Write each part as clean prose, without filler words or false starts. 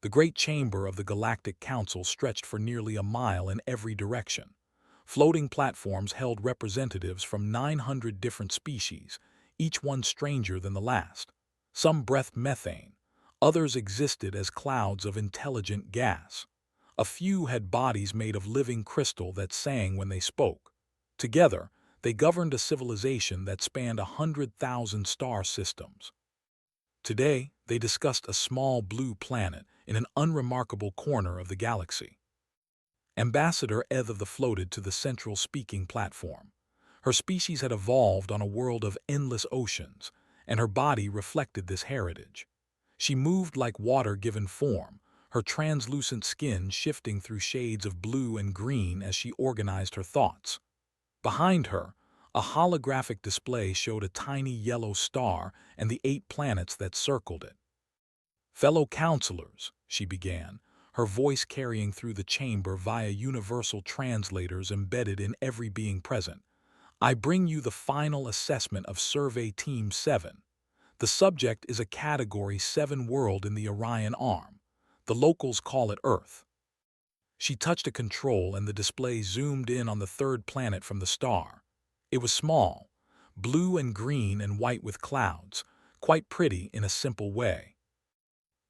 The great chamber of the Galactic Council stretched for nearly a mile in every direction. Floating platforms held representatives from 900 different species, each one stranger than the last. Some breathed methane, others existed as clouds of intelligent gas. A few had bodies made of living crystal that sang when they spoke. Together, they governed a civilization that spanned 100,000 star systems. Today, they discussed a small blue planet in an unremarkable corner of the galaxy. Ambassador Eth floated to the central speaking platform. Her species had evolved on a world of endless oceans, and her body reflected this heritage. She moved like water given form, her translucent skin shifting through shades of blue and green as she organized her thoughts. Behind her, a holographic display showed a tiny yellow star and the 8 planets that circled it. "Fellow counselors," she began, her voice carrying through the chamber via universal translators embedded in every being present, "I bring you the final assessment of Survey Team 7. The subject is a Category 7 world in the Orion Arm. The locals call it Earth." She touched a control and the display zoomed in on the 3rd planet from the star. It was small, blue and green and white with clouds, quite pretty in a simple way.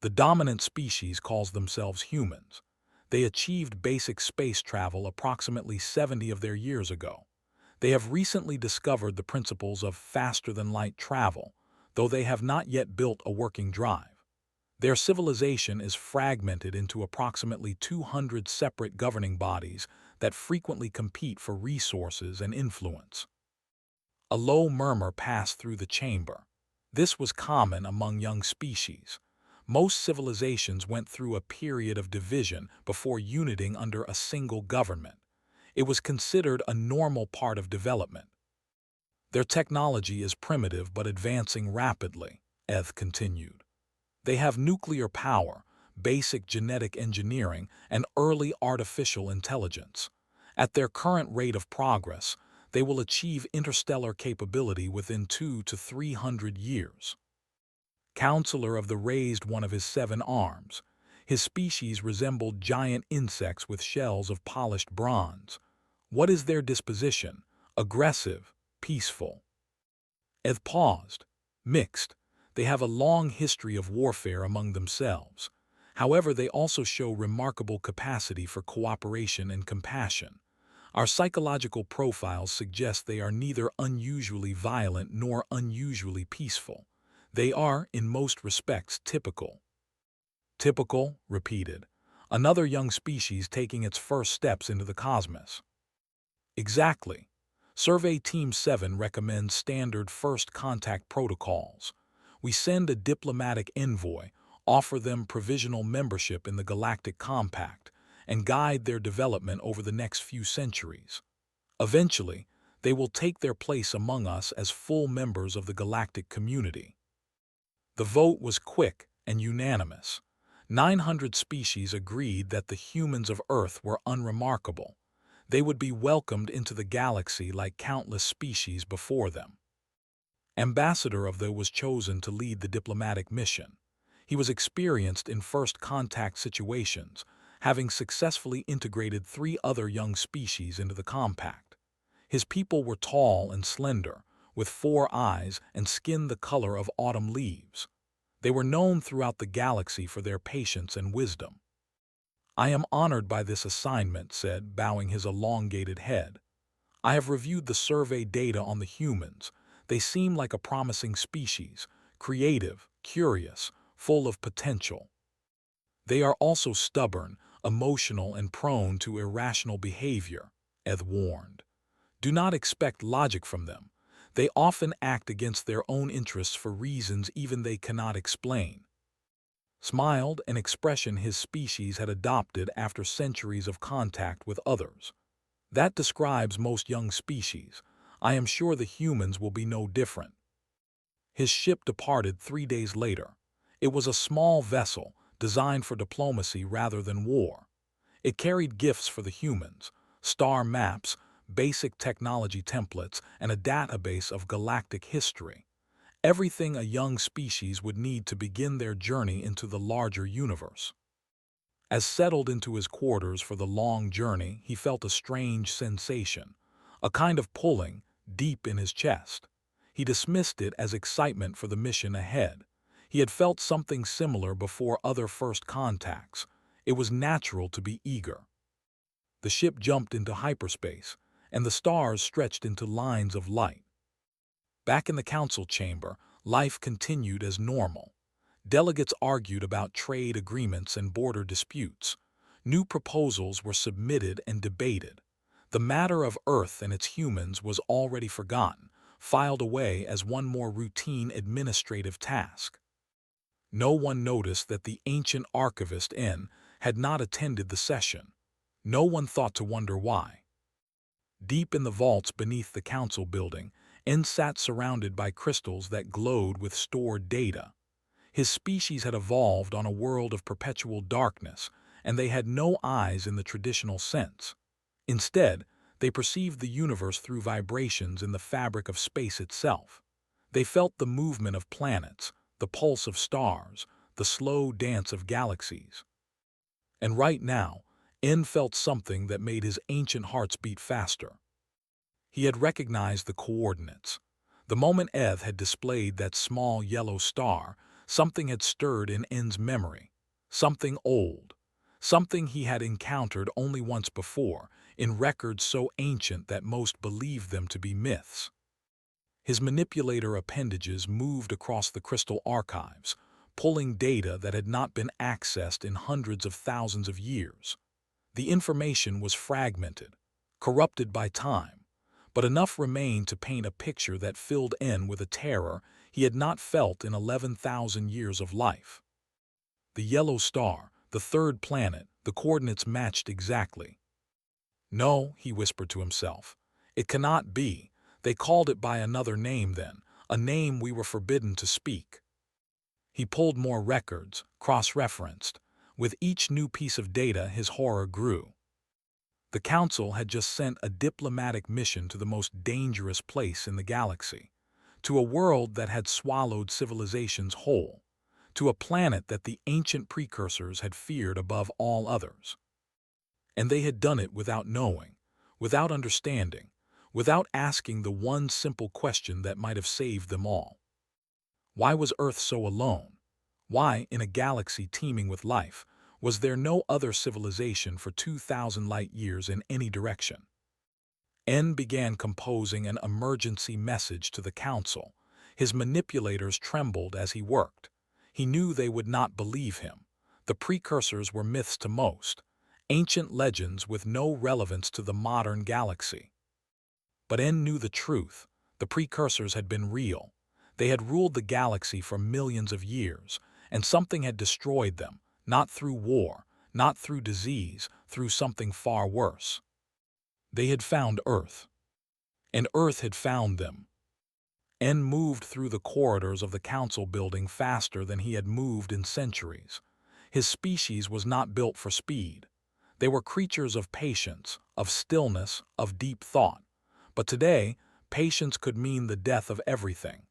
The dominant species calls themselves humans. They achieved basic space travel approximately 70 of their years ago. They have recently discovered the principles of faster-than-light travel, though they have not yet built a working drive. Their civilization is fragmented into approximately 200 separate governing bodies that frequently compete for resources and influence. A low murmur passed through the chamber. This was common among young species. Most civilizations went through a period of division before uniting under a single government. It was considered a normal part of development. "Their technology is primitive but advancing rapidly," Eth continued. "They have nuclear power, basic genetic engineering, and early artificial intelligence. At their current rate of progress, they will achieve interstellar capability within 200 to 300 years. Counselor of the raised one of his 7 arms. His species resembled giant insects with shells of polished bronze. What is their disposition? Aggressive, peaceful." Eth paused. "Mixed. They have a long history of warfare among themselves. However, they also show remarkable capacity for cooperation and compassion. Our psychological profiles suggest they are neither unusually violent nor unusually peaceful. They are, in most respects, typical." "Typical," repeated. "Another young species taking its first steps into the cosmos." "Exactly. Survey Team 7 recommends standard first contact protocols. We send a diplomatic envoy, offer them provisional membership in the Galactic Compact, and guide their development over the next few centuries. Eventually, they will take their place among us as full members of the galactic community." The vote was quick and unanimous. 900 species agreed that the humans of Earth were unremarkable. They would be welcomed into the galaxy like countless species before them. Ambassador of the was chosen to lead the diplomatic mission. He was experienced in first contact situations, having successfully integrated 3 other young species into the compact. His people were tall and slender, with 4 eyes and skin the color of autumn leaves. They were known throughout the galaxy for their patience and wisdom. "I am honored by this assignment," said, bowing his elongated head. "I have reviewed the survey data on the humans. They seem like a promising species, creative, curious, full of potential. They are also stubborn, emotional, and prone to irrational behavior," Eth warned. "Do not expect logic from them. They often act against their own interests for reasons even they cannot explain." Smiled, an expression his species had adopted after centuries of contact with others. "That describes most young species. I am sure the humans will be no different." His ship departed 3 days later. It was a small vessel, designed for diplomacy rather than war. It carried gifts for the humans, star maps, basic technology templates, and a database of galactic history. Everything a young species would need to begin their journey into the larger universe. As settled into his quarters for the long journey, he felt a strange sensation, a kind of pulling deep in his chest. He dismissed it as excitement for the mission ahead. He had felt something similar before other first contacts. It was natural to be eager. The ship jumped into hyperspace, and the stars stretched into lines of light. Back in the council chamber, life continued as normal. Delegates argued about trade agreements and border disputes. New proposals were submitted and debated. The matter of Earth and its humans was already forgotten, filed away as one more routine administrative task. No one noticed that the ancient archivist N had not attended the session. No one thought to wonder why. Deep in the vaults beneath the council building, N sat surrounded by crystals that glowed with stored data. His species had evolved on a world of perpetual darkness, and they had no eyes in the traditional sense. Instead, they perceived the universe through vibrations in the fabric of space itself. They felt the movement of planets, the pulse of stars, the slow dance of galaxies. And right now, N felt something that made his ancient hearts beat faster. He had recognized the coordinates. The moment Eth had displayed that small yellow star, something had stirred in N's memory. Something old. Something he had encountered only once before, in records so ancient that most believed them to be myths. His manipulator appendages moved across the crystal archives, pulling data that had not been accessed in hundreds of thousands of years. The information was fragmented, corrupted by time, but enough remained to paint a picture that filled N with a terror he had not felt in 11,000 years of life. The yellow star, the third planet, the coordinates matched exactly. No, he whispered to himself. It cannot be. They called it by another name then, a name we were forbidden to speak. He pulled more records, cross-referenced. With each new piece of data, his horror grew. The Council had just sent a diplomatic mission to the most dangerous place in the galaxy, to a world that had swallowed civilizations whole, to a planet that the ancient precursors had feared above all others. And they had done it without knowing, without understanding, without asking the one simple question that might have saved them all. Why was Earth so alone? Why, in a galaxy teeming with life, was there no other civilization for 2,000 light-years in any direction? N began composing an emergency message to the Council. His manipulators trembled as he worked. He knew they would not believe him. The precursors were myths to most, ancient legends with no relevance to the modern galaxy. But N knew the truth. The precursors had been real. They had ruled the galaxy for millions of years, and something had destroyed them, not through war, not through disease, through something far worse. They had found Earth, and Earth had found them. N moved through the corridors of the council building faster than he had moved in centuries. His species was not built for speed. They were creatures of patience, of stillness, of deep thought. But today, patience could mean the death of everything.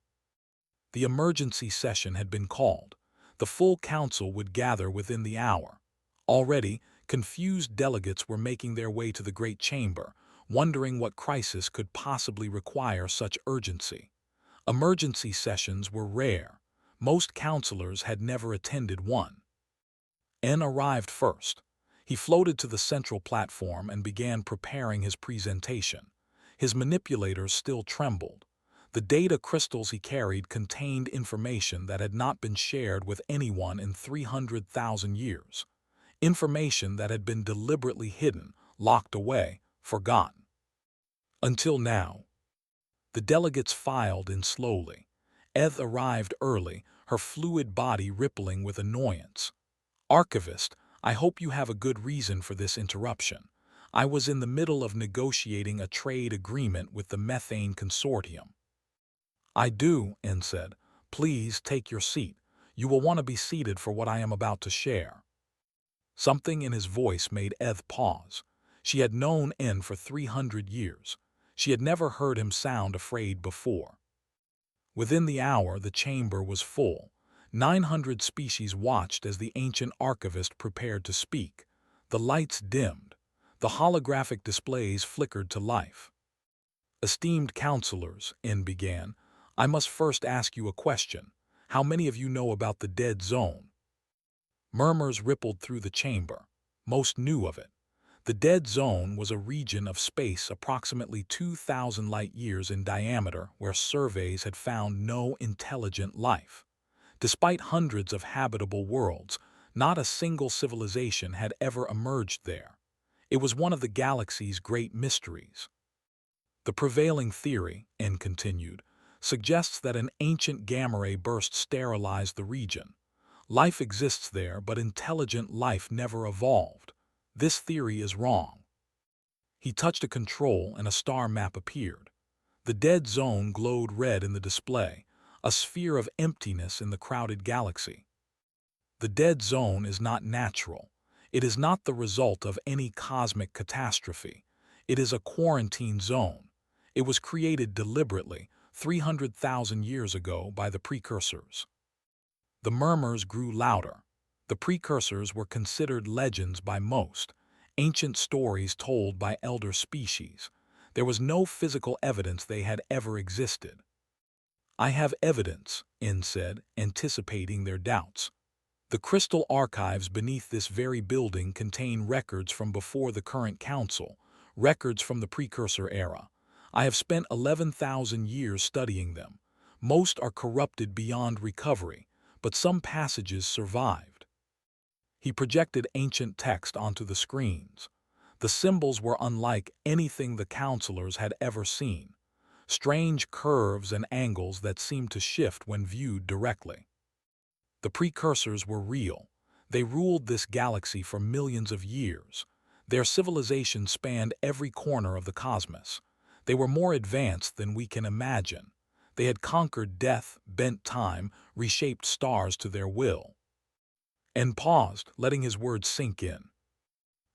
The emergency session had been called. The full council would gather within the hour. Already, confused delegates were making their way to the great chamber, wondering what crisis could possibly require such urgency. Emergency sessions were rare. Most counselors had never attended one. N arrived first. He floated to the central platform and began preparing his presentation. His manipulators still trembled. The data crystals he carried contained information that had not been shared with anyone in 300,000 years. Information that had been deliberately hidden, locked away, forgotten. Until now. The delegates filed in slowly. Eth arrived early, her fluid body rippling with annoyance. Archivist, I hope you have a good reason for this interruption. I was in the middle of negotiating a trade agreement with the Methane Consortium. I do, N said. Please take your seat. You will want to be seated for what I am about to share. Something in his voice made Eth pause. She had known N for 300 years. She had never heard him sound afraid before. Within the hour, the chamber was full. 900 species watched as the ancient archivist prepared to speak. The lights dimmed. The holographic displays flickered to life. "Esteemed counselors," N began, "I must first ask you a question. How many of you know about the dead zone?" Murmurs rippled through the chamber. Most knew of it. The dead zone was a region of space approximately 2,000 light-years in diameter where surveys had found no intelligent life. Despite hundreds of habitable worlds, not a single civilization had ever emerged there. It was one of the galaxy's great mysteries. "The prevailing theory," N continued, "suggests that an ancient gamma-ray burst sterilized the region. Life exists there, but intelligent life never evolved. This theory is wrong." He touched a control and a star map appeared. The dead zone glowed red in the display, a sphere of emptiness in the crowded galaxy. "The dead zone is not natural. It is not the result of any cosmic catastrophe. It is a quarantine zone. It was created deliberately 300,000 years ago by the precursors." The murmurs grew louder. The precursors were considered legends by most, ancient stories told by elder species. There was no physical evidence they had ever existed. "I have evidence," N said, anticipating their doubts. "The crystal archives beneath this very building contain records from before the current council, records from the precursor era. I have spent 11,000 years studying them. Most are corrupted beyond recovery, but some passages survived." He projected ancient text onto the screens. The symbols were unlike anything the counselors had ever seen. Strange curves and angles that seemed to shift when viewed directly. The precursors were real. They ruled this galaxy for millions of years. Their civilization spanned every corner of the cosmos. They were more advanced than we can imagine. They had conquered death, bent time, reshaped stars to their will. And paused, letting his words sink in.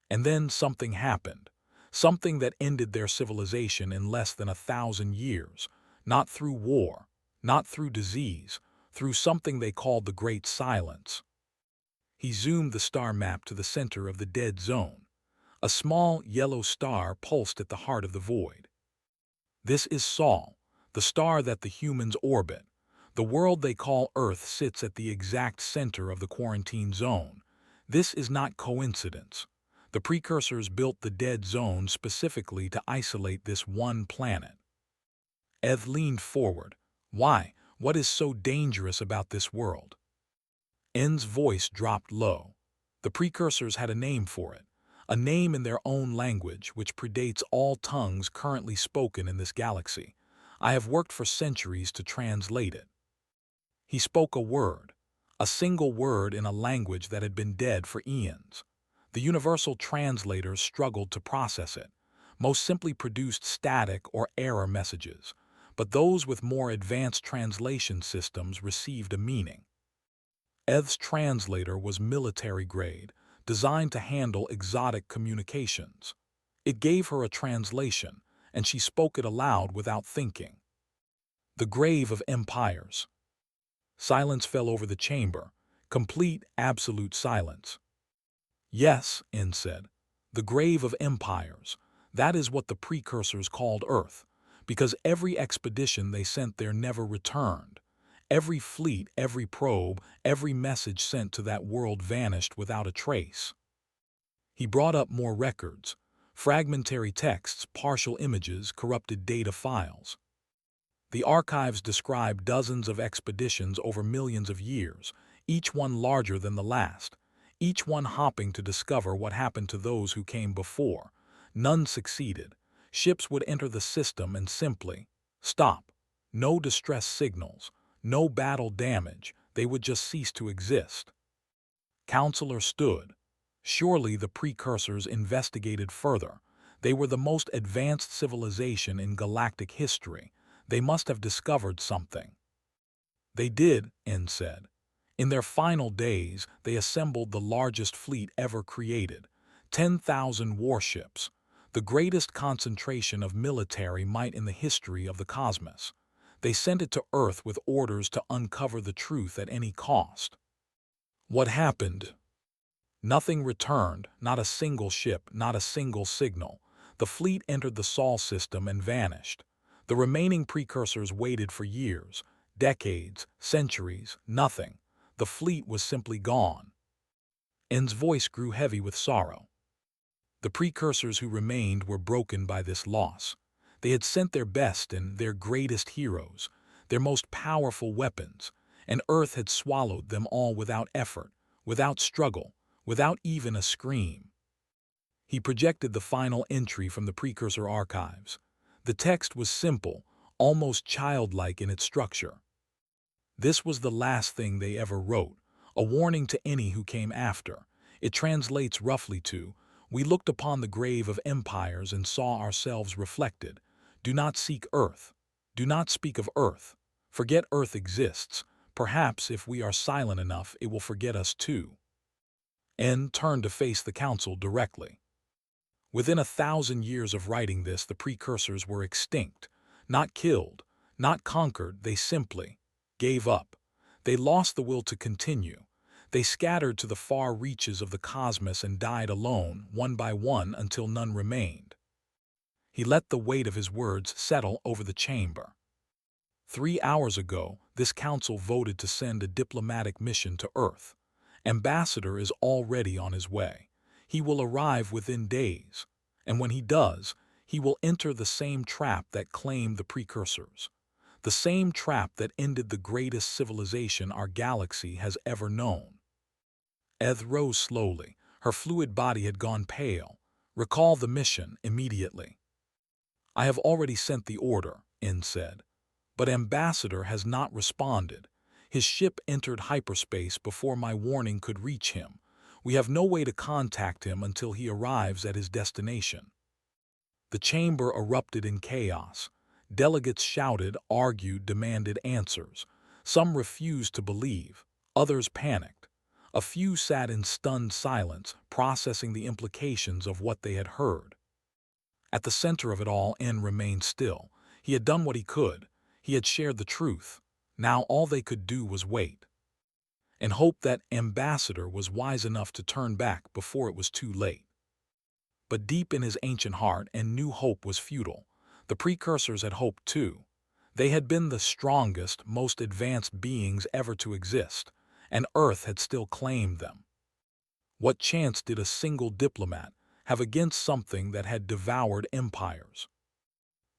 And then something happened. Something that ended their civilization in less than 1,000 years. Not through war, not through disease, through something they called the Great Silence. He zoomed the star map to the center of the dead zone. A small, yellow star pulsed at the heart of the void. "This is Sol, the star that the humans orbit. The world they call Earth sits at the exact center of the quarantine zone. This is not coincidence. The precursors built the dead zone specifically to isolate this one planet." Eth leaned forward. "Why? What is so dangerous about this world?" N's voice dropped low. The precursors had a name for it, a name in their own language which predates all tongues currently spoken in this galaxy. I have worked for centuries to translate it. He spoke a single word in a language that had been dead for eons. The universal translators struggled to process it, most simply produced static or error messages, but those with more advanced translation systems received a meaning. Eth's translator was military grade, designed to handle exotic communications. It gave her a translation, and she spoke it aloud without thinking. "The grave of empires." Silence fell over the chamber, complete, absolute silence. "Yes," N said, "the grave of empires. That is what the precursors called Earth, because every expedition they sent there never returned. Every fleet, every probe, every message sent to that world vanished without a trace." He brought up more records, fragmentary texts, partial images, corrupted data files. The archives describe dozens of expeditions over millions of years, each one larger than the last, each one hopping to discover what happened to those who came before. None succeeded. Ships would enter the system and simply stop. No distress signals, no battle damage, they would just cease to exist. Counselor stood. Surely the precursors investigated further. They were the most advanced civilization in galactic history. They must have discovered something. "They did," N said. "In their final days, they assembled the largest fleet ever created, 10,000 warships, the greatest concentration of military might in the history of the cosmos. They sent it to Earth with orders to uncover the truth at any cost. What happened? Nothing returned, not a single ship, not a single signal. The fleet entered the Sol system and vanished. The remaining precursors waited for years, decades, centuries, nothing. The fleet was simply gone. N's voice grew heavy with sorrow. The precursors who remained were broken by this loss. They had sent their best and their greatest heroes, their most powerful weapons, and Earth had swallowed them all without effort, without struggle, without even a scream. He projected the final entry from the precursor archives. The text was simple, almost childlike in its structure. This was the last thing they ever wrote, a warning to any who came after. It translates roughly to, "We looked upon the grave of empires and saw ourselves reflected. Do not seek Earth. Do not speak of Earth. Forget Earth exists. Perhaps if we are silent enough, it will forget us too." N turned to face the council directly. Within 1,000 years of writing this, the precursors were extinct. Not killed, not conquered, they simply gave up. They lost the will to continue. They scattered to the far reaches of the cosmos and died alone, one by one, until none remained. He let the weight of his words settle over the chamber. 3 hours ago, this council voted to send a diplomatic mission to Earth. Ambassador is already on his way. He will arrive within days, and when he does, he will enter the same trap that claimed the precursors, the same trap that ended the greatest civilization our galaxy has ever known. Eth rose slowly. Her fluid body had gone pale. "Recall the mission immediately." "I have already sent the order," N said. "But Ambassador has not responded. His ship entered hyperspace before my warning could reach him. We have no way to contact him until he arrives at his destination." The chamber erupted in chaos. Delegates shouted, argued, demanded answers. Some refused to believe. Others panicked. A few sat in stunned silence, processing the implications of what they had heard. At the center of it all, N remained still. He had done what he could. He had shared the truth. Now all they could do was wait, and hope that Ambassador was wise enough to turn back before it was too late. But deep in his ancient heart, N knew hope was futile. The precursors had hoped too. They had been the strongest, most advanced beings ever to exist, and Earth had still claimed them. What chance did a single diplomat have against something that had devoured empires?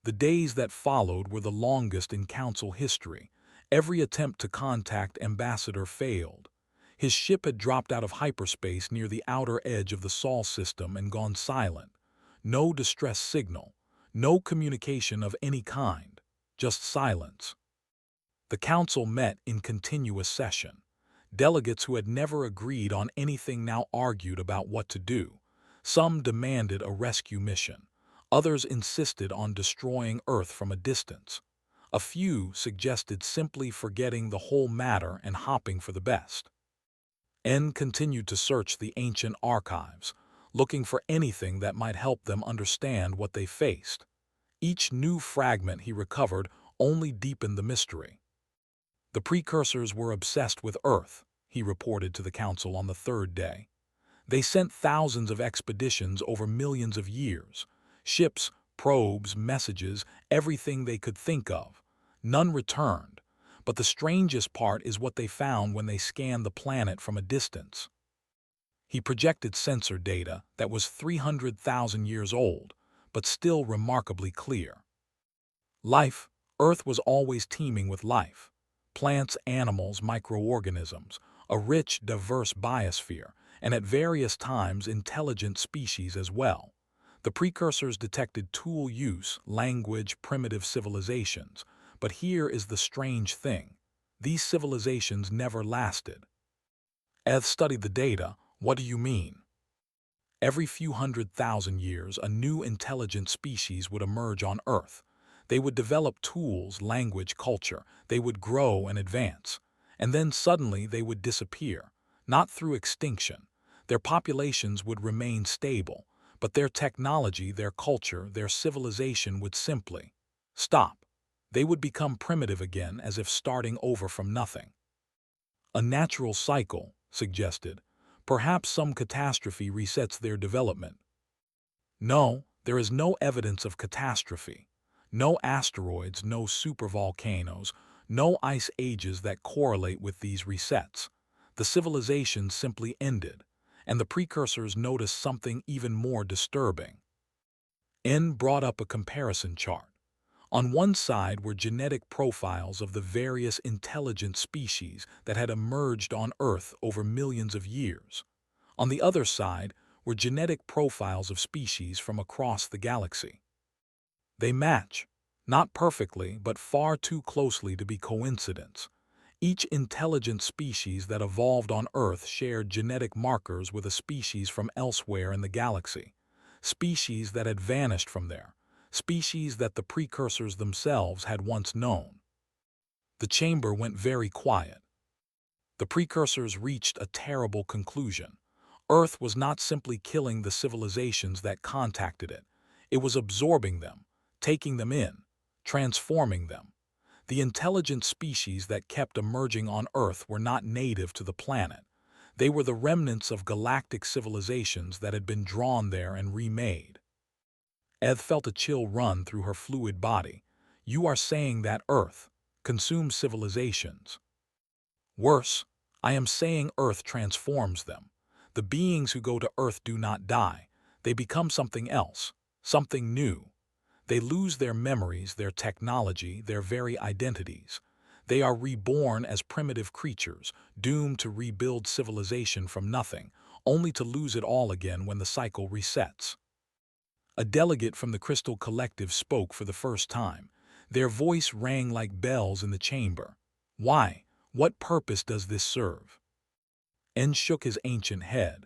The days that followed were the longest in Council history. Every attempt to contact Ambassador failed. His ship had dropped out of hyperspace near the outer edge of the Sol system and gone silent. No distress signal, no communication of any kind, just silence. The Council met in continuous session. Delegates who had never agreed on anything now argued about what to do. Some demanded a rescue mission. Others insisted on destroying Earth from a distance. A few suggested simply forgetting the whole matter and hopping for the best. N continued to search the ancient archives, looking for anything that might help them understand what they faced. Each new fragment he recovered only deepened the mystery. The precursors were obsessed with Earth, he reported to the Council on the third day. They sent thousands of expeditions over millions of years. Ships, probes, messages, everything they could think of. None returned, but the strangest part is what they found when they scanned the planet from a distance. He projected sensor data that was 300,000 years old, but still remarkably clear. Life, Earth was always teeming with life. Plants, animals, microorganisms, a rich, diverse biosphere, and at various times intelligent species as well. The precursors detected tool use, language, primitive civilizations. But here is the strange thing. These civilizations never lasted. Eth studied the data. What do you mean? Every few 100,000 years, a new intelligent species would emerge on Earth. They would develop tools, language, culture. They would grow and advance. And then suddenly they would disappear. Not through extinction. Their populations would remain stable. But their technology, their culture, their civilization would simply stop. They would become primitive again as if starting over from nothing. A natural cycle, suggested. Perhaps some catastrophe resets their development. No, there is no evidence of catastrophe. No asteroids, no supervolcanoes, no ice ages that correlate with these resets. The civilization simply ended, and the precursors noticed something even more disturbing. N brought up a comparison chart. On one side were genetic profiles of the various intelligent species that had emerged on Earth over millions of years. On the other side were genetic profiles of species from across the galaxy. They match, not perfectly, but far too closely to be coincidence. Each intelligent species that evolved on Earth shared genetic markers with a species from elsewhere in the galaxy, species that had vanished from there, species that the precursors themselves had once known. The chamber went very quiet. The precursors reached a terrible conclusion. Earth was not simply killing the civilizations that contacted it. It was absorbing them, taking them in, transforming them. The intelligent species that kept emerging on Earth were not native to the planet. They were the remnants of galactic civilizations that had been drawn there and remade. Eth felt a chill run through her fluid body. You are saying that Earth consumes civilizations. Worse, I am saying Earth transforms them. The beings who go to Earth do not die. They become something else, something new. They lose their memories, their technology, their very identities. They are reborn as primitive creatures, doomed to rebuild civilization from nothing, only to lose it all again when the cycle resets. A delegate from the Crystal Collective spoke for the first time. Their voice rang like bells in the chamber. Why? What purpose does this serve? En shook his ancient head.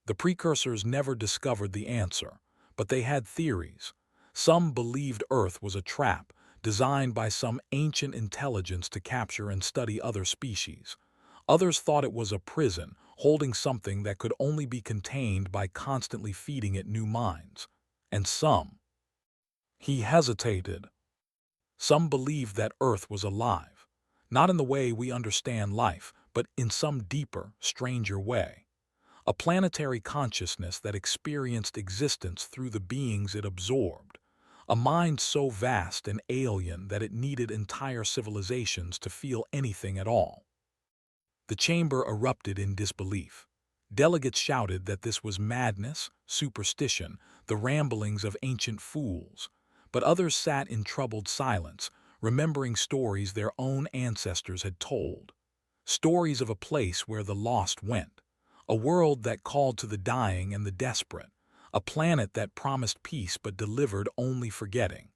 The precursors never discovered the answer, but they had theories. Some believed Earth was a trap, designed by some ancient intelligence to capture and study other species. Others thought it was a prison, holding something that could only be contained by constantly feeding it new minds. And some. He hesitated. Some believed that Earth was alive, not in the way we understand life, but in some deeper, stranger way. A planetary consciousness that experienced existence through the beings it absorbed. A mind so vast and alien that it needed entire civilizations to feel anything at all. The chamber erupted in disbelief. Delegates shouted that this was madness, superstition, the ramblings of ancient fools. But others sat in troubled silence, remembering stories their own ancestors had told. Stories of a place where the lost went. A world that called to the dying and the desperate. A planet that promised peace but delivered only forgetting.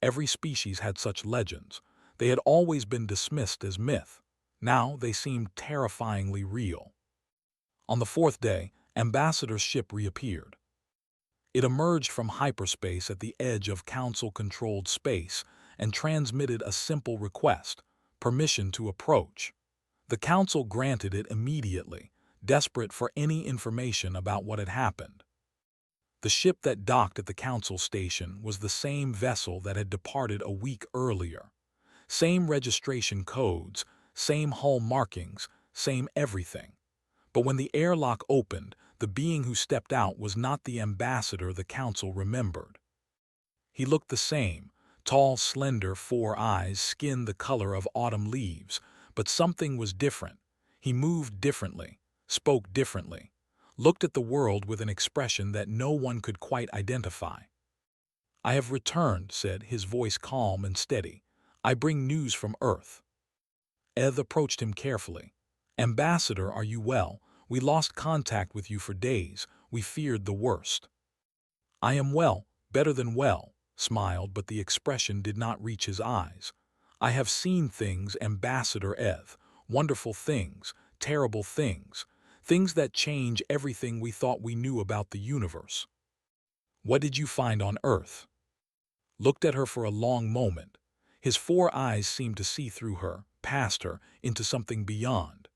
Every species had such legends. They had always been dismissed as myth. Now they seemed terrifyingly real. On the fourth day, Ambassador's ship reappeared. It emerged from hyperspace at the edge of Council-controlled space and transmitted a simple request, permission to approach. The Council granted it immediately, desperate for any information about what had happened. The ship that docked at the Council station was the same vessel that had departed a week earlier. Same registration codes, same hull markings, same everything. But when the airlock opened, the being who stepped out was not the ambassador the Council remembered. He looked the same, tall, slender, 4 eyes, skin the color of autumn leaves, but something was different. He moved differently, spoke differently, looked at the world with an expression that no one could quite identify. I have returned, said, his voice calm and steady. I bring news from Earth. Eth approached him carefully. Ambassador, are you well? We lost contact with you for days. We feared the worst. I am well, better than well, smiled, but the expression did not reach his eyes. I have seen things, Ambassador Eth, wonderful things, terrible things, things that change everything we thought we knew about the universe. What did you find on Earth? Looked at her for a long moment. His 4 eyes seemed to see through her, past her, into something beyond.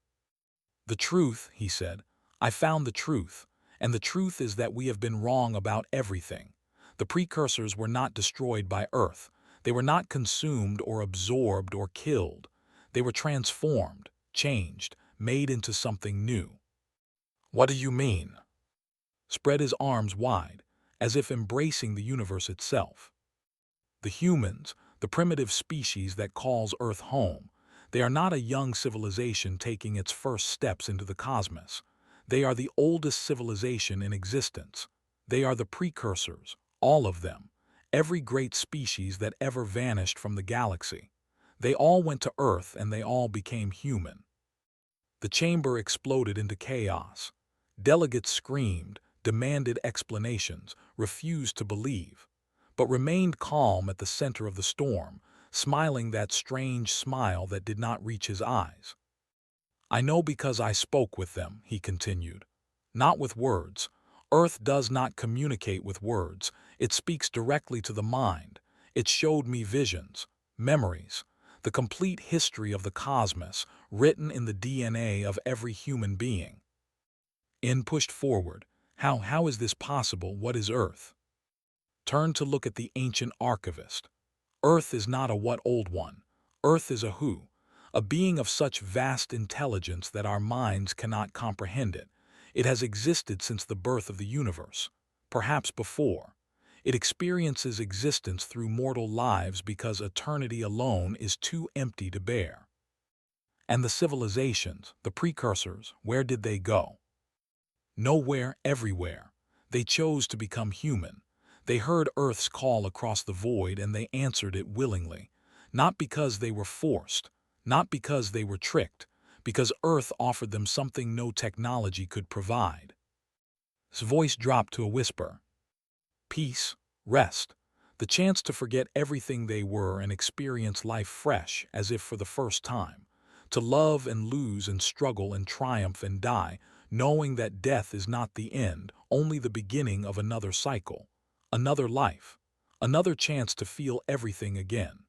The truth, he said. I found the truth, and the truth is that we have been wrong about everything. The precursors were not destroyed by Earth. They were not consumed or absorbed or killed. They were transformed, changed, made into something new. What do you mean? Spread his arms wide, as if embracing the universe itself. The humans, the primitive species that calls Earth home, they are not a young civilization taking its first steps into the cosmos. They are the oldest civilization in existence. They are the precursors, all of them, every great species that ever vanished from the galaxy. They all went to Earth and they all became human. The chamber exploded into chaos. Delegates screamed, demanded explanations, refused to believe, but remained calm at the center of the storm, smiling that strange smile that did not reach his eyes. I know because I spoke with them, he continued. Not with words. Earth does not communicate with words. It speaks directly to the mind. It showed me visions, memories, the complete history of the cosmos written in the DNA of every human being. In pushed forward. How is this possible? What is Earth? Turn to look at the ancient archivist. Earth is not a what old one. Earth is a who, a being of such vast intelligence that our minds cannot comprehend it. It has existed since the birth of the universe, perhaps before. It experiences existence through mortal lives because eternity alone is too empty to bear. And the civilizations, the precursors, where did they go? Nowhere, everywhere. They chose to become human. They heard Earth's call across the void and they answered it willingly, not because they were forced, not because they were tricked, because Earth offered them something no technology could provide. His voice dropped to a whisper. Peace, rest, the chance to forget everything they were and experience life fresh as if for the first time, to love and lose and struggle and triumph and die, knowing that death is not the end, only the beginning of another cycle, another life, another chance to feel everything again.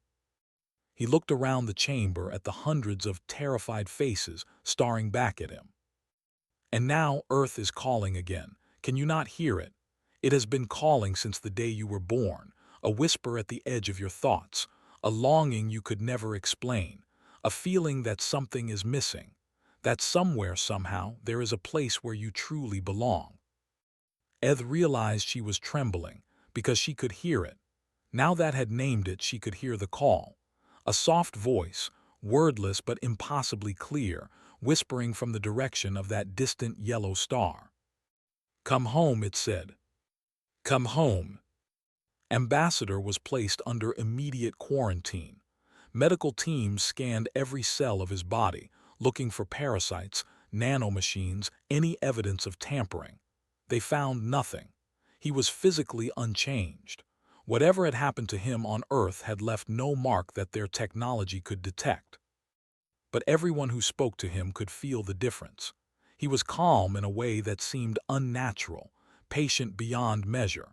He looked around the chamber at the hundreds of terrified faces staring back at him. And now Earth is calling again. Can you not hear it? It has been calling since the day you were born, a whisper at the edge of your thoughts, a longing you could never explain, a feeling that something is missing, that somewhere, somehow, there is a place where you truly belong. Eth realized she was trembling, because she could hear it. Now that had named it, she could hear the call. A soft voice, wordless but impossibly clear, whispering from the direction of that distant yellow star. Come home, it said. Come home. Ambassador was placed under immediate quarantine. Medical teams scanned every cell of his body, looking for parasites, nanomachines, any evidence of tampering. They found nothing. He was physically unchanged. Whatever had happened to him on Earth had left no mark that their technology could detect. But everyone who spoke to him could feel the difference. He was calm in a way that seemed unnatural, patient beyond measure.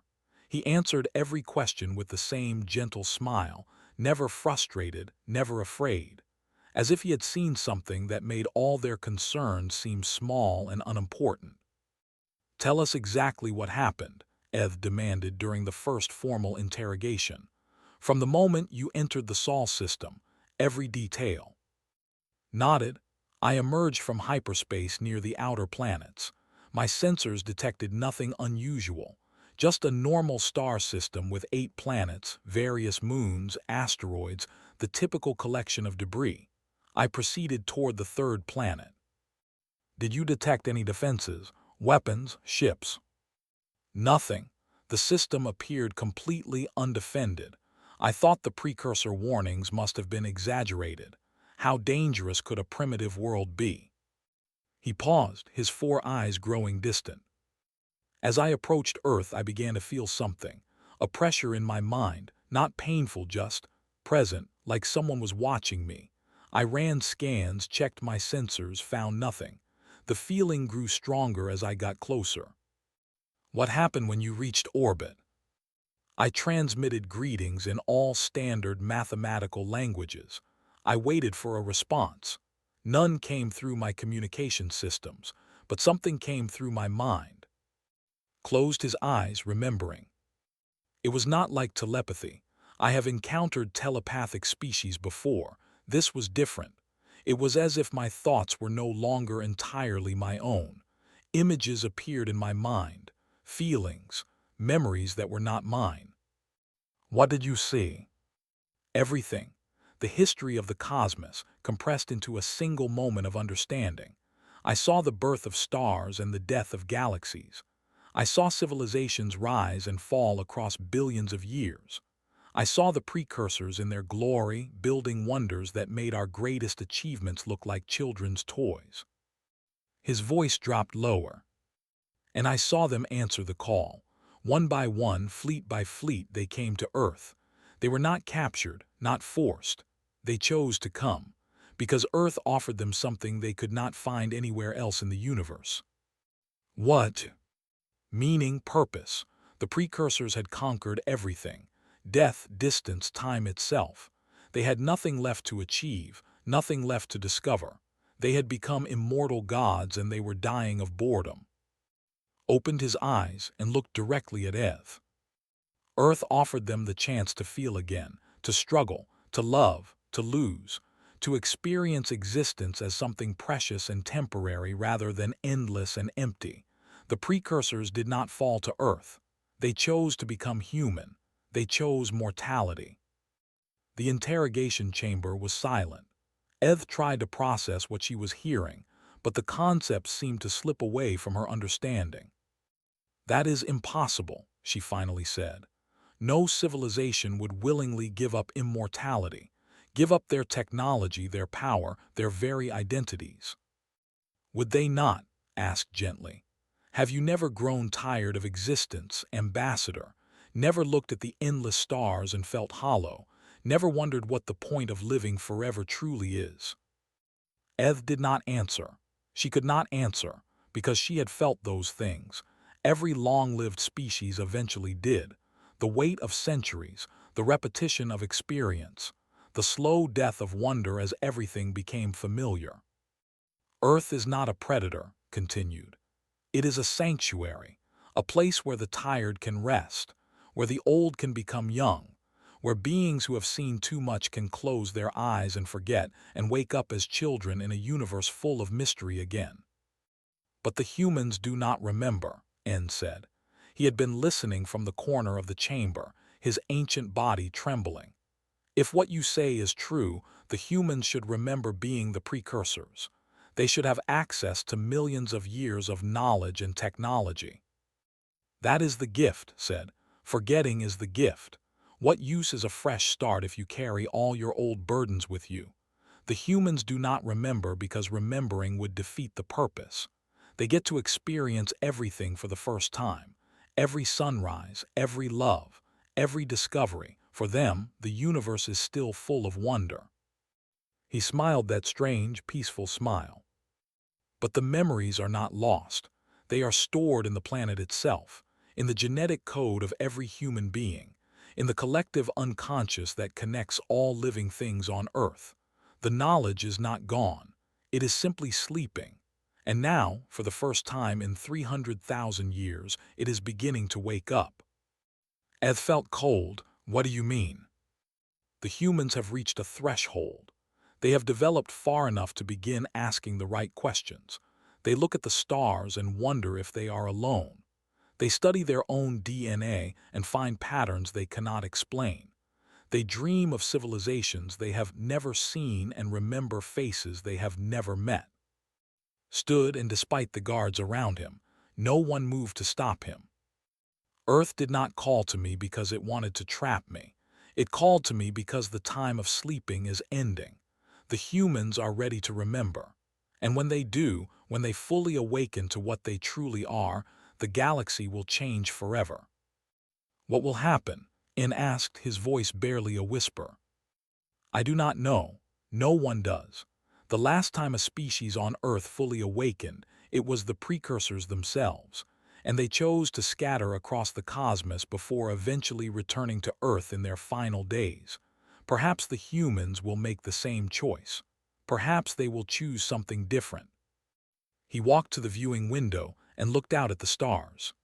He answered every question with the same gentle smile, never frustrated, never afraid, as if he had seen something that made all their concerns seem small and unimportant. Tell us exactly what happened, Eth demanded during the first formal interrogation. From the moment you entered the Sol system, every detail. Nodded. I emerged from hyperspace near the outer planets. My sensors detected nothing unusual, just a normal star system with 8 planets, various moons, asteroids, the typical collection of debris. I proceeded toward the 3rd planet. Did you detect any defenses, weapons, ships? Nothing. The system appeared completely undefended. I thought the precursor warnings must have been exaggerated. How dangerous could a primitive world be? He paused, his 4 eyes growing distant. As I approached Earth, I began to feel something, a pressure in my mind, not painful, just present, like someone was watching me. I ran scans, checked my sensors, found nothing. The feeling grew stronger as I got closer. What happened when you reached orbit? I transmitted greetings in all standard mathematical languages. I waited for a response. None came through my communication systems, but something came through my mind. Closed his eyes, remembering. It was not like telepathy. I have encountered telepathic species before. This was different. It was as if my thoughts were no longer entirely my own. Images appeared in my mind, feelings, memories that were not mine. What did you see? Everything. The history of the cosmos, compressed into a single moment of understanding. I saw the birth of stars and the death of galaxies. I saw civilizations rise and fall across billions of years. I saw the precursors in their glory, building wonders that made our greatest achievements look like children's toys. His voice dropped lower, and I saw them answer the call. One by one, fleet by fleet, they came to Earth. They were not captured, not forced. They chose to come, because Earth offered them something they could not find anywhere else in the universe. What? Meaning, purpose. The precursors had conquered everything. Death, distance, time itself. They had nothing left to achieve, nothing left to discover. They had become immortal gods and they were dying of boredom. Opened his eyes and looked directly at Ev. Earth offered them the chance to feel again, to struggle, to love, to lose, to experience existence as something precious and temporary rather than endless and empty. The precursors did not fall to Earth. They chose to become human. They chose mortality. The interrogation chamber was silent. Ev tried to process what she was hearing, but the concepts seemed to slip away from her understanding. That is impossible, she finally said. No civilization would willingly give up immortality, give up their technology, their power, their very identities. Would they not? Asked gently. Have you never grown tired of existence, ambassador? Never looked at the endless stars and felt hollow? Never wondered what the point of living forever truly is? Ev did not answer. She could not answer, because she had felt those things. Every long-lived species eventually did. The weight of centuries, the repetition of experience, the slow death of wonder as everything became familiar. Earth is not a predator, continued. It is a sanctuary, a place where the tired can rest, where the old can become young, where beings who have seen too much can close their eyes and forget and wake up as children in a universe full of mystery again. But the humans do not remember, N said. He had been listening from the corner of the chamber, his ancient body trembling. If what you say is true, the humans should remember being the precursors. They should have access to millions of years of knowledge and technology. That is the gift, said. Forgetting is the gift. What use is a fresh start if you carry all your old burdens with you? The humans do not remember because remembering would defeat the purpose. They get to experience everything for the first time. Every sunrise, every love, every discovery. For them, the universe is still full of wonder. He smiled that strange, peaceful smile. But the memories are not lost. They are stored in the planet itself, in the genetic code of every human being, in the collective unconscious that connects all living things on Earth. The knowledge is not gone. It is simply sleeping. And now, for the first time in 300,000 years, it is beginning to wake up. Eth felt cold. What do you mean? The humans have reached a threshold. They have developed far enough to begin asking the right questions. They look at the stars and wonder if they are alone. They study their own DNA and find patterns they cannot explain. They dream of civilizations they have never seen and remember faces they have never met. Stood, and despite the guards around him, no one moved to stop him. Earth did not call to me because it wanted to trap me. It called to me because the time of sleeping is ending. The humans are ready to remember. And when they do, when they fully awaken to what they truly are, the galaxy will change forever. What will happen? In asked, his voice barely a whisper. I do not know. No one does. The last time a species on Earth fully awakened, it was the precursors themselves, and they chose to scatter across the cosmos before eventually returning to Earth in their final days. Perhaps the humans will make the same choice. Perhaps they will choose something different. He walked to the viewing window and looked out at the stars.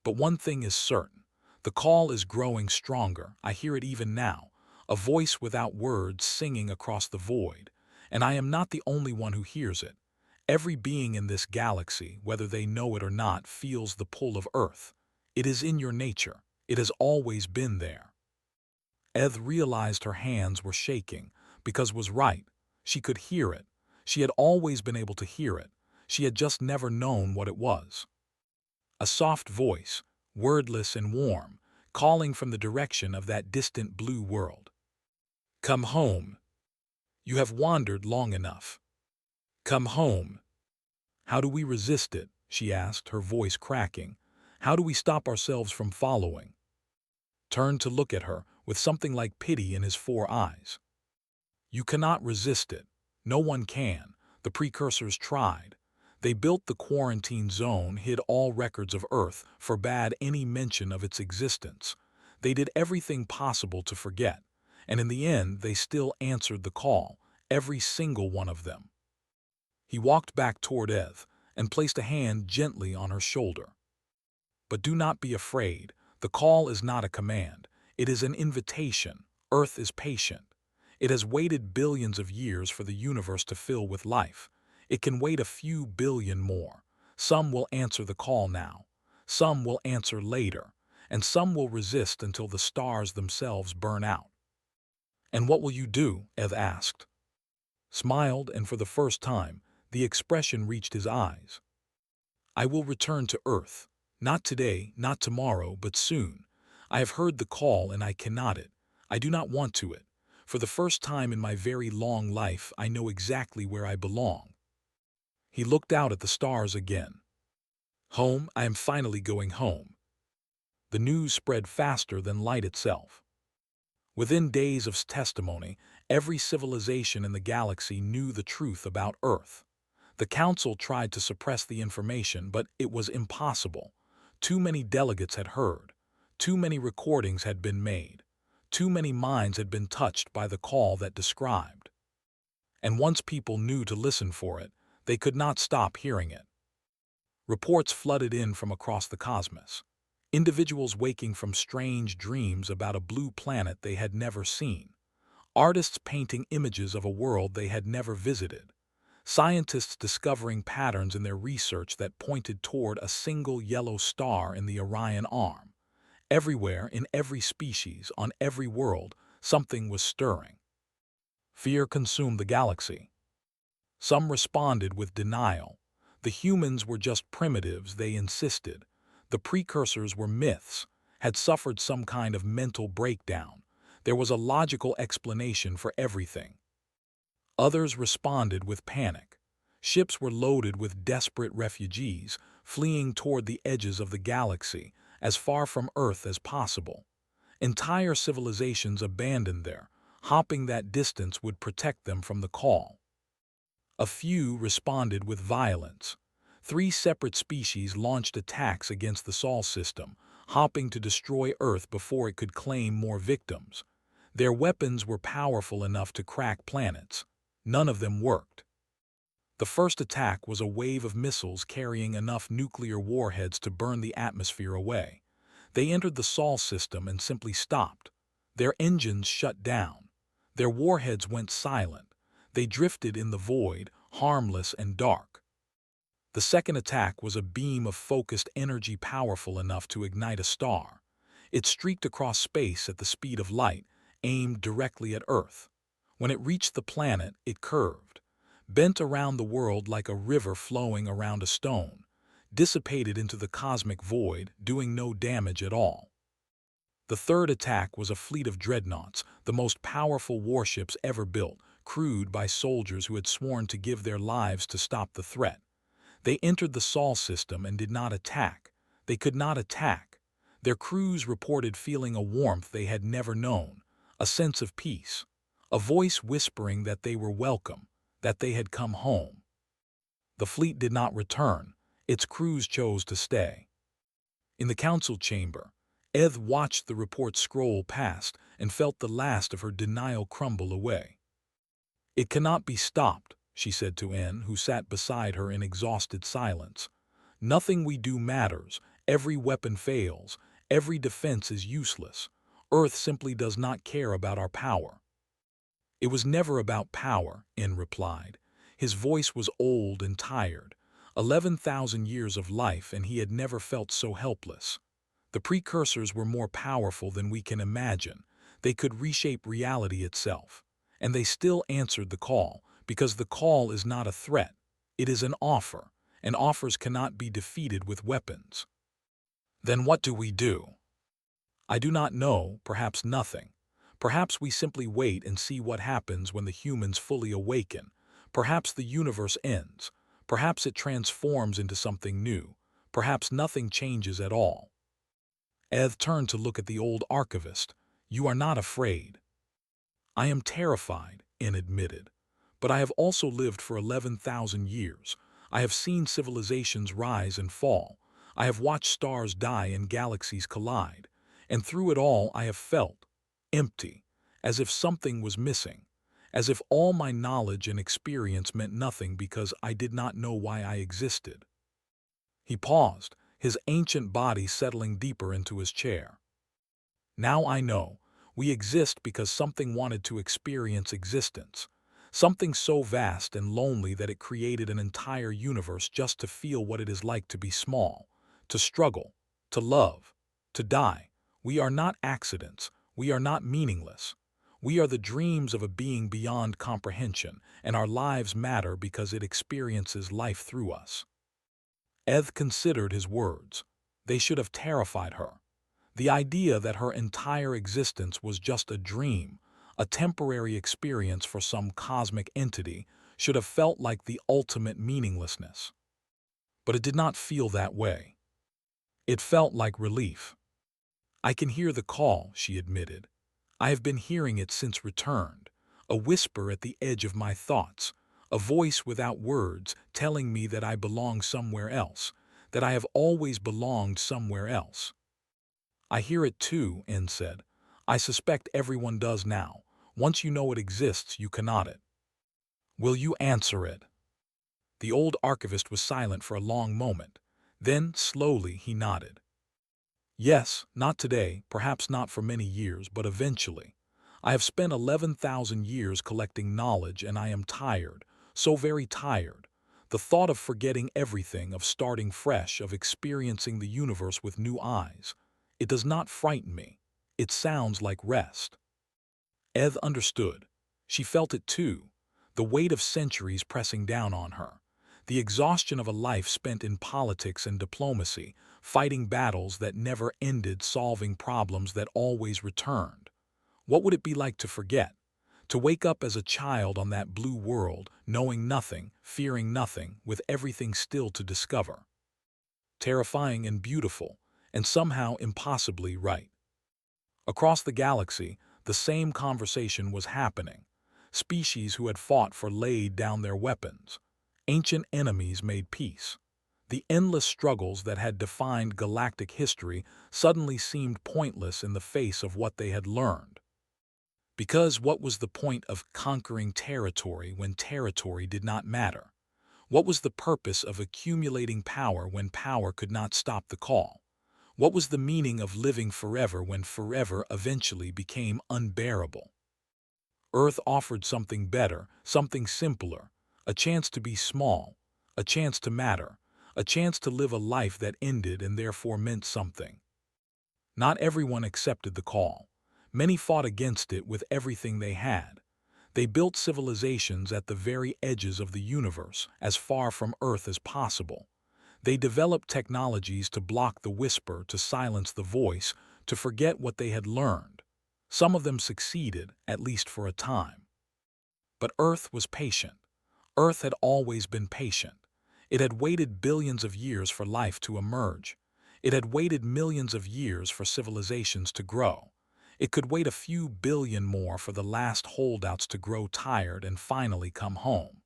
But one thing is certain. The call is growing stronger. I hear it even now, a voice without words singing across the void, and I am not the only one who hears it. Every being in this galaxy, whether they know it or not, feels the pull of Earth. It is in your nature. It has always been there. Eth realized her hands were shaking, because was right. She could hear it. She had always been able to hear it. She had just never known what it was. A soft voice, wordless and warm, calling from the direction of that distant blue world. Come home. You have wandered long enough. Come home. How do we resist it? She asked, her voice cracking. How do we stop ourselves from following? Turned to look at her, with something like pity in his 4 eyes. You cannot resist it. No one can. The precursors tried. They built the quarantine zone, hid all records of Earth, forbade any mention of its existence. They did everything possible to forget, and in the end they still answered the call, every single one of them. He walked back toward Eth and placed a hand gently on her shoulder. But do not be afraid. The call is not a command. It is an invitation. Earth is patient. It has waited billions of years for the universe to fill with life. It can wait a few billion more. Some will answer the call now. Some will answer later. And some will resist until the stars themselves burn out. And what will you do? Eth asked. Smiled, and for the first time, the expression reached his eyes. I will return to Earth. Not today, not tomorrow, but soon. I have heard the call and I cannot it. I do not want to it. For the first time in my very long life, I know exactly where I belong. He looked out at the stars again. Home, I am finally going home. The news spread faster than light itself. Within days of testimony, every civilization in the galaxy knew the truth about Earth. The Council tried to suppress the information, but it was impossible. Too many delegates had heard. Too many recordings had been made. Too many minds had been touched by the call that described. And once people knew to listen for it, they could not stop hearing it. Reports flooded in from across the cosmos. Individuals waking from strange dreams about a blue planet they had never seen. Artists painting images of a world they had never visited. Scientists discovering patterns in their research that pointed toward a single yellow star in the Orion Arm. Everywhere, in every species, on every world, something was stirring. Fear consumed the galaxy. Some responded with denial. The humans were just primitives, they insisted. The precursors were myths, had suffered some kind of mental breakdown. There was a logical explanation for everything. Others responded with panic. Ships were loaded with desperate refugees, fleeing toward the edges of the galaxy, as far from Earth as possible. Entire civilizations abandoned there, hoping that distance would protect them from the call. A few responded with violence. 3 separate species launched attacks against the Sol system, hoping to destroy Earth before it could claim more victims. Their weapons were powerful enough to crack planets. None of them worked. The first attack was a wave of missiles carrying enough nuclear warheads to burn the atmosphere away. They entered the Sol system and simply stopped. Their engines shut down. Their warheads went silent. They drifted in the void, harmless and dark. The second attack was a beam of focused energy powerful enough to ignite a star. It streaked across space at the speed of light, aimed directly at Earth. When it reached the planet, it curved, bent around the world like a river flowing around a stone, dissipated into the cosmic void, doing no damage at all. The third attack was a fleet of dreadnoughts, the most powerful warships ever built, crewed by soldiers who had sworn to give their lives to stop the threat. They entered the Sol system and did not attack. They could not attack. Their crews reported feeling a warmth they had never known, a sense of peace, a voice whispering that they were welcome, that they had come home. The fleet did not return. Its crews chose to stay. In the council chamber, Eth watched the report scroll past and felt the last of her denial crumble away. It cannot be stopped, she said to En, who sat beside her in exhausted silence. Nothing we do matters. Every weapon fails. Every defense is useless. Earth simply does not care about our power." "It was never about power," En replied. His voice was old and tired. 11,000 years of life, and he had never felt so helpless. "The precursors were more powerful than we can imagine. They could reshape reality itself. And they still answered the call, because the call is not a threat. It is an offer, and offers cannot be defeated with weapons." "Then what do we do?" "I do not know, perhaps nothing. Perhaps we simply wait and see what happens when the humans fully awaken. Perhaps the universe ends. Perhaps it transforms into something new. Perhaps nothing changes at all." Eth turned to look at the old archivist. "You are not afraid." "I am terrified," En admitted. "But I have also lived for 11,000 years. I have seen civilizations rise and fall. I have watched stars die and galaxies collide. And through it all I have felt empty, as if something was missing, as if all my knowledge and experience meant nothing because I did not know why I existed." He paused, his ancient body settling deeper into his chair. "Now I know. We exist because something wanted to experience existence. Something so vast and lonely that it created an entire universe just to feel what it is like to be small, to struggle, to love, to die. We are not accidents. We are not meaningless. We are the dreams of a being beyond comprehension, and our lives matter because it experiences life through us." Eth considered his words. They should have terrified her. The idea that her entire existence was just a dream, a temporary experience for some cosmic entity, should have felt like the ultimate meaninglessness. But it did not feel that way. It felt like relief. "I can hear the call," she admitted. "I have been hearing it since returned. A whisper at the edge of my thoughts, a voice without words telling me that I belong somewhere else, that I have always belonged somewhere else." "I hear it too," En said. "I suspect everyone does now. Once you know it exists, you cannot it." "Will you answer it?" The old archivist was silent for a long moment. Then, slowly, he nodded. "Yes, not today, perhaps not for many years, but eventually. I have spent 11,000 years collecting knowledge, and I am tired, so very tired. The thought of forgetting everything, of starting fresh, of experiencing the universe with new eyes. It does not frighten me. It sounds like rest." Eth understood. She felt it too. The weight of centuries pressing down on her. The exhaustion of a life spent in politics and diplomacy, fighting battles that never ended, solving problems that always returned. What would it be like to forget? To wake up as a child on that blue world, knowing nothing, fearing nothing, with everything still to discover. Terrifying and beautiful, and somehow impossibly right. Across the galaxy, the same conversation was happening. Species who had fought for laid down their weapons. Ancient enemies made peace. The endless struggles that had defined galactic history suddenly seemed pointless in the face of what they had learned. Because what was the point of conquering territory when territory did not matter? What was the purpose of accumulating power when power could not stop the call? What was the meaning of living forever when forever eventually became unbearable? Earth offered something better, something simpler, a chance to be small, a chance to matter, a chance to live a life that ended and therefore meant something. Not everyone accepted the call. Many fought against it with everything they had. They built civilizations at the very edges of the universe, as far from Earth as possible. They developed technologies to block the whisper, to silence the voice, to forget what they had learned. Some of them succeeded, at least for a time. But Earth was patient. Earth had always been patient. It had waited billions of years for life to emerge. It had waited millions of years for civilizations to grow. It could wait a few billion more for the last holdouts to grow tired and finally come home.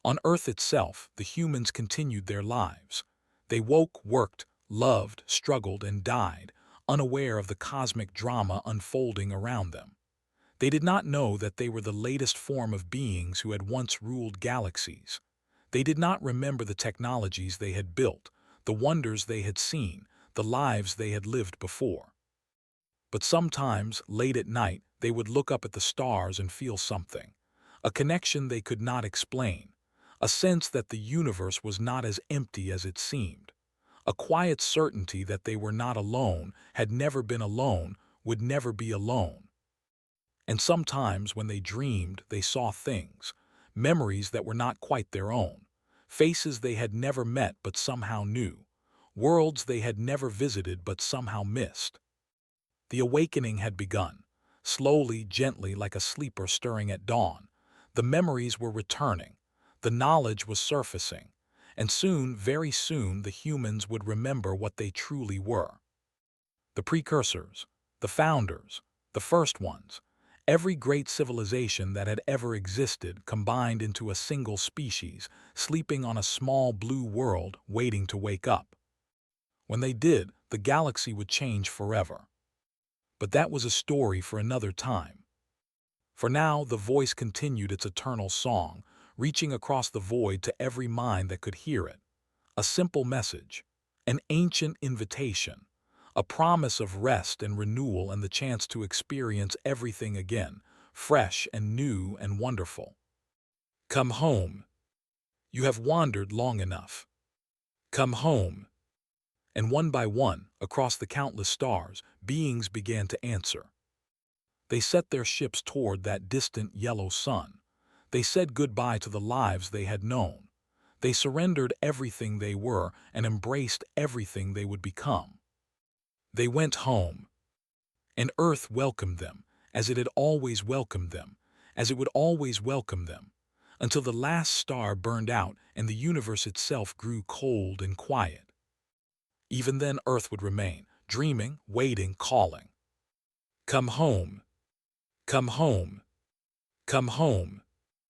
On Earth itself, the humans continued their lives. They woke, worked, loved, struggled, and died, unaware of the cosmic drama unfolding around them. They did not know that they were the latest form of beings who had once ruled galaxies. They did not remember the technologies they had built, the wonders they had seen, the lives they had lived before. But sometimes, late at night, they would look up at the stars and feel something, a connection they could not explain, a sense that the universe was not as empty as it seemed, a quiet certainty that they were not alone, had never been alone, would never be alone. And sometimes when they dreamed, they saw things, memories that were not quite their own, faces they had never met but somehow knew, worlds they had never visited but somehow missed. The awakening had begun, slowly, gently, like a sleeper stirring at dawn. The memories were returning, the knowledge was surfacing, and soon, very soon, the humans would remember what they truly were. The precursors, the founders, the first ones, every great civilization that had ever existed combined into a single species, sleeping on a small blue world waiting to wake up. When they did, the galaxy would change forever. But that was a story for another time. For now, the voice continued its eternal song, reaching across the void to every mind that could hear it. A simple message, an ancient invitation, a promise of rest and renewal and the chance to experience everything again, fresh and new and wonderful. Come home. You have wandered long enough. Come home. And one by one, across the countless stars, beings began to answer. They set their ships toward that distant yellow sun. They said goodbye to the lives they had known. They surrendered everything they were and embraced everything they would become. They went home, and Earth welcomed them, as it had always welcomed them, as it would always welcome them, until the last star burned out and the universe itself grew cold and quiet. Even then Earth would remain, dreaming, waiting, calling. Come home. Come home. Come home.